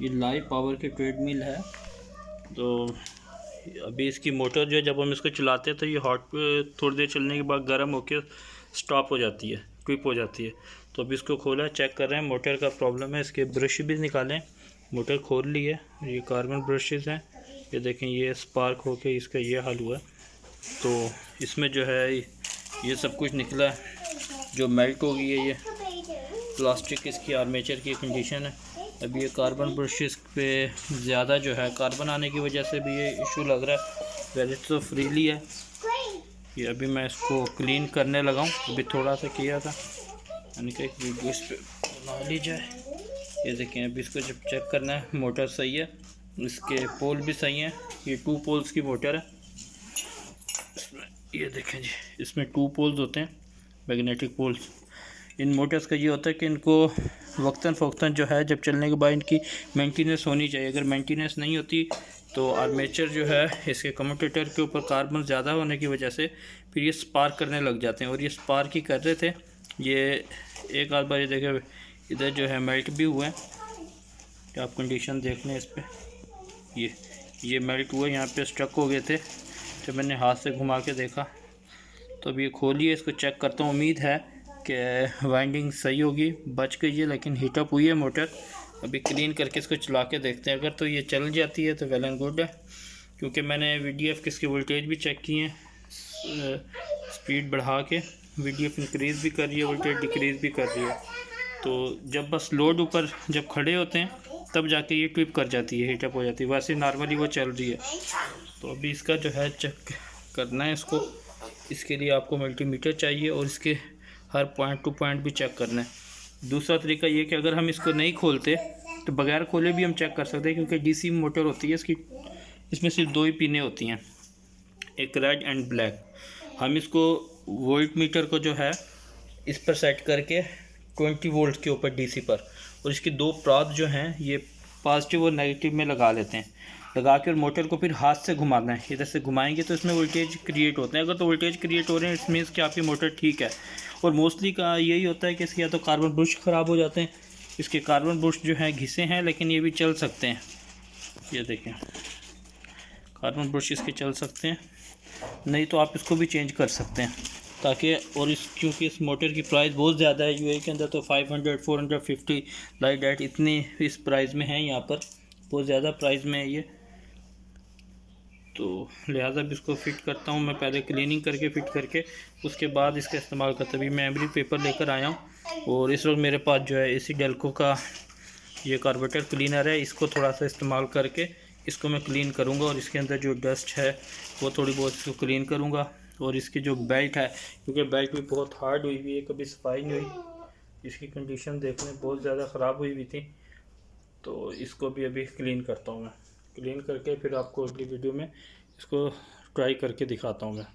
ये live power की treadmill है। तो अभी इसकी मोटर जो है, जब हम इसको चलाते हैं तो ये हॉट पे थोड़ी देर चलने के बाद गर्म होकर स्टॉप हो जाती है, ट्रिप हो जाती है। तो अभी इसको खोला, चेक कर रहे हैं, मोटर का प्रॉब्लम है। इसके ब्रश भी निकालें, मोटर खोल ली है। ये कार्बन ब्रशेज़ हैं, ये देखें, ये स्पार्क होके इसका ये हाल हुआ है। तो इसमें जो है ये सब कुछ निकला है, जो मेल्ट हो गई है। ये प्लास्टिक इसकी आर्मेचर की कंडीशन है। अभी ये कार्बन ब्रशेस पे ज़्यादा जो है कार्बन आने की वजह से भी ये इशू लग रहा है। वैसे तो फ्रीली है ये। अभी मैं इसको क्लीन करने लगा हूँ, अभी थोड़ा सा किया था, यानी कि एक वीडियो इस पर बना ली जाए। ये देखें, अभी इसको जब चेक करना है, मोटर सही है, इसके पोल भी सही हैं। ये 2 पोल्स की मोटर है। इसमें ये देखें जी, इसमें 2 पोल्स होते हैं, मैग्नेटिक पोल्स। इन मोटर्स का ये होता है कि इनको वक्तन फ़वक्तन जो है, जब चलने के बाद इनकी मेंटेनेंस होनी चाहिए। अगर मेंटेनेंस नहीं होती तो आर्मेचर जो है, इसके कम्यूटेटर के ऊपर कार्बन ज़्यादा होने की वजह से फिर ये स्पार्क करने लग जाते हैं। और ये स्पार्क ही कर रहे थे। ये एक आध बार ये देखे, इधर जो है मेल्ट भी हुए हैं। क्या आप कंडीशन देख लें इस पर, ये मेल्ट हुए, यहाँ पे स्ट्रक हो गए थे। जब मैंने हाथ से घुमा के देखा तो अभी ये खोलिए, इसको चेक करता हूँ। उम्मीद है कि वाइंडिंग सही होगी, बच गई है, लेकिन हीटअप हुई है मोटर। अभी क्लीन करके इसको चला के देखते हैं। अगर तो ये चल जाती है तो वेल एंड गुड है, क्योंकि मैंने VDF की इसकी वोल्टेज भी चेक की है, स्पीड बढ़ा के VDF इंक्रीज़ भी कर रही है, वोल्टेज डिक्रीज़ भी कर रही है। तो जब बस लोड ऊपर जब खड़े होते हैं तब जाके ये ट्रिप कर जाती है, हीटअप हो जाती है। वैसे नॉर्मली वो चल रही है। तो अभी इसका जो है चेक करना है इसको। इसके लिए आपको मल्टीमीटर चाहिए और इसके हर पॉइंट टू पॉइंट भी चेक करना है। दूसरा तरीका ये कि अगर हम इसको नहीं खोलते तो बगैर खोले भी हम चेक कर सकते हैं, क्योंकि DC मोटर होती है इसकी, इसमें सिर्फ 2 ही पिनें होती हैं, एक रेड एंड ब्लैक। हम इसको वोल्ट मीटर को जो है इस पर सेट करके 20 वोल्ट के ऊपर DC पर, और इसकी 2 प्रात जो हैं ये पॉजिटिव और नेगेटिव में लगा लेते हैं। लगा के और मोटर को फिर हाथ से घुमाना है। इधर से घुमाएंगे तो इसमें वोल्टेज क्रिएट होते हैं। अगर तो वोल्टेज क्रिएट हो रहे हैं, इट मीन्स कि आपकी मोटर ठीक है। और मोस्टली का यही होता है कि इसके या तो कार्बन ब्रश ख़राब हो जाते हैं। इसके कार्बन ब्रश जो हैं घिसे हैं, लेकिन ये भी चल सकते हैं। ये देखें, कार्बन ब्रश इसके चल सकते हैं, नहीं तो आप इसको भी चेंज कर सकते हैं ताकि। और क्योंकि इस मोटर की प्राइस बहुत ज़्यादा है UAE के अंदर, तो 500 450 लाइक डैट इतनी इस प्राइस में है, यहाँ पर बहुत ज़्यादा प्राइस में है ये। तो लिहाजा भी इसको फ़िट करता हूँ मैं, पहले क्लीनिंग करके फ़िट करके उसके बाद इसका इस्तेमाल करता। अभी मैं एमरी पेपर लेकर आया हूँ और इस वक्त मेरे पास जो है इसी डेल्को का ये कार्बोरेटर क्लीनर है। इसको थोड़ा सा इस्तेमाल करके इसको मैं क्लीन करूँगा और इसके अंदर जो डस्ट है वो थोड़ी बहुत इसको क्लीन करूँगा। और इसकी जो बेल्ट है, क्योंकि बेल्ट भी बहुत हार्ड हुई हुई है, कभी सफाई नहीं हुई। इसकी कंडीशन देखने बहुत ज़्यादा ख़राब हुई हुई थी। तो इसको भी अभी क्लीन करता हूँ मैं। क्लीन करके फिर आपको अगली वीडियो में इसको ट्राई करके दिखाता हूँ मैं।